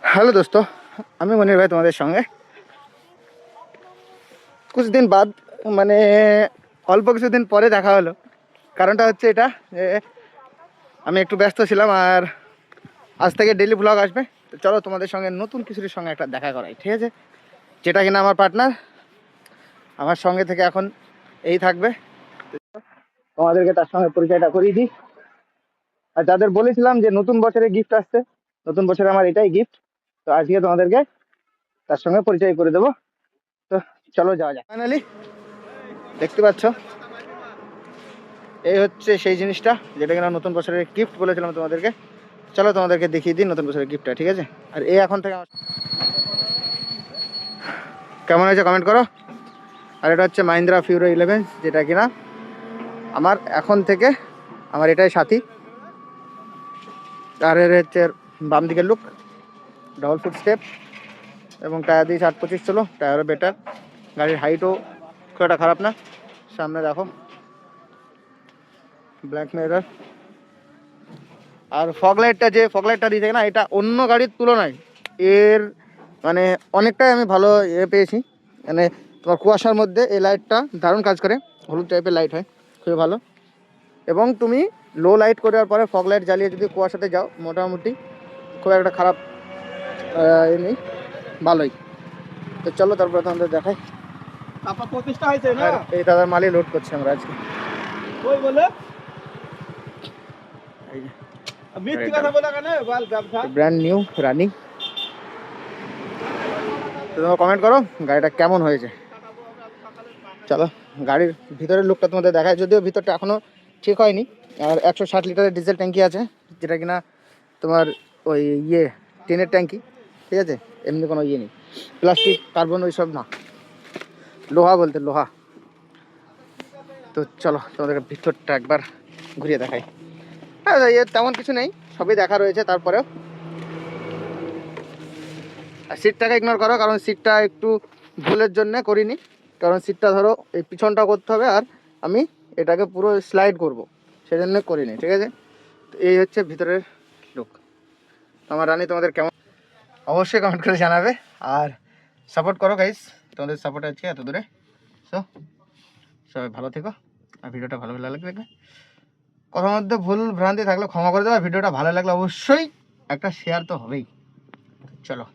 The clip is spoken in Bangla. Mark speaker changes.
Speaker 1: हेलो दोस्तों, আমি মনির ভাই তোমাদের সঙ্গে कुछ दिन बाद মানে অল্প কিছুদিন পরে দেখা হলো। কারণটা হচ্ছে এটা যে আমি একটু ব্যস্ত ছিলাম আর আজ থেকে ডেইলি ব্লগ আসবে। তো চলো তোমাদের সঙ্গে নতুন কিছুর সঙ্গে একটা দেখা করাই, ঠিক আছে? যেটা কিনা আমার পার্টনার আমার সঙ্গে থেকে এখন এই থাকবে। তোমাদেরকে তার সঙ্গে পরিচয়টা করিয়ে দিই। আর যাদের বলেছিলাম যে নতুন বছরে গিফট আসছে, নতুন বছরে আমার এটাই গিফট। তো আজকে তোমাদেরকে তার সঙ্গে পরিচয় করে দেবো। তো চলো যাওয়া যাক। ফাইনালি দেখতে পাচ্ছ এই হচ্ছে সেই জিনিসটা যেটা কিনা নতুন বছরের গিফট বলেছিলাম তোমাদেরকে। চলো তোমাদেরকে দেখিয়ে দিই নতুন বছরের গিফটটা, ঠিক আছে? আর এই এখন থেকে কেমন হয়েছে কমেন্ট করো। আর এটা হচ্ছে মাহিন্দ্রা ফিউরো 11, যেটা কিনা আমার এখন থেকে আমার এটাই সাথী। আর এর হচ্ছে বাম দিকের লুক, ডবল ফুট স্টেপ এবং টায়ার দিয়ে 60-25 চলো, টায়ারও বেটার। গাড়ির হাইটও খুব একটা খারাপ না। সামনে দেখো ব্ল্যাক মিরর। আর ফগ লাইটটা দিয়েছে না, এটা অন্য গাড়ির তুলনায় এর মানে অনেকটাই আমি ভালো পেয়েছি। মানে তোমার কুয়াশার মধ্যে এই লাইটটা দারুণ কাজ করে। হলুদ টাইপের লাইট হয়, খুবই ভালো। এবং তুমি লো লাইট করার পরে ফগ লাইট জ্বালিয়ে যদি কুয়াশাতে যাও, মোটামুটি খুব একটা খারাপ এ নেই, ভালোই। তো চলো তারপরে তোমাদের দেখাই। আর এই দাদার মালই লোড করছি আমরা আজকে। Brand new running. তো তোমরা কমেন্ট করো গাড়িটা কেমন হয়েছে। চলো গাড়ির ভিতরের লুকটা তোমাদের দেখায়, যদিও ভিতরটা এখনও ঠিক হয়নি। আর 160 লিটারের ডিজেল ট্যাঙ্কি আছে, যেটা কিনা তোমার ওই টিনের ট্যাঙ্কি, ঠিক আছে? এমনি কোনো নেই, প্লাস্টিক কার্বন ওই সব না, লোহা বলতে লোহা। তো চলো তোমাদেরকে ভিতরটা একবার ঘুরিয়ে দেখাই। হ্যাঁ, তেমন কিছু নেই, সবই দেখা রয়েছে। তারপরেও আর সিটটাকে ইগনোর করো, কারণ সিটটা একটু ভুলের জন্য করিনি। কারণ সিটটা ধরো এই পিছনটা করতে হবে, আর আমি এটাকে পুরো স্লাইড করব, সেজন্য করিনি, ঠিক আছে? তো এই হচ্ছে ভিতরের লুক। আমার রানী তোমাদের কেমন অবশ্যই কমেন্ট করে জানাবে। আর সাপোর্ট করো গাইস, তোমাদের সাপোর্ট আছে এত দূরে। সো সবাই ভালো থেকো, আর ভিডিওটা ভালো লাগবে। কথার মধ্যে ভুল ভ্রান্তি থাকলে ক্ষমা করে দেবো। ভিডিওটা ভালো লাগলে অবশ্যই একটা শেয়ার তো হবেই। চলো।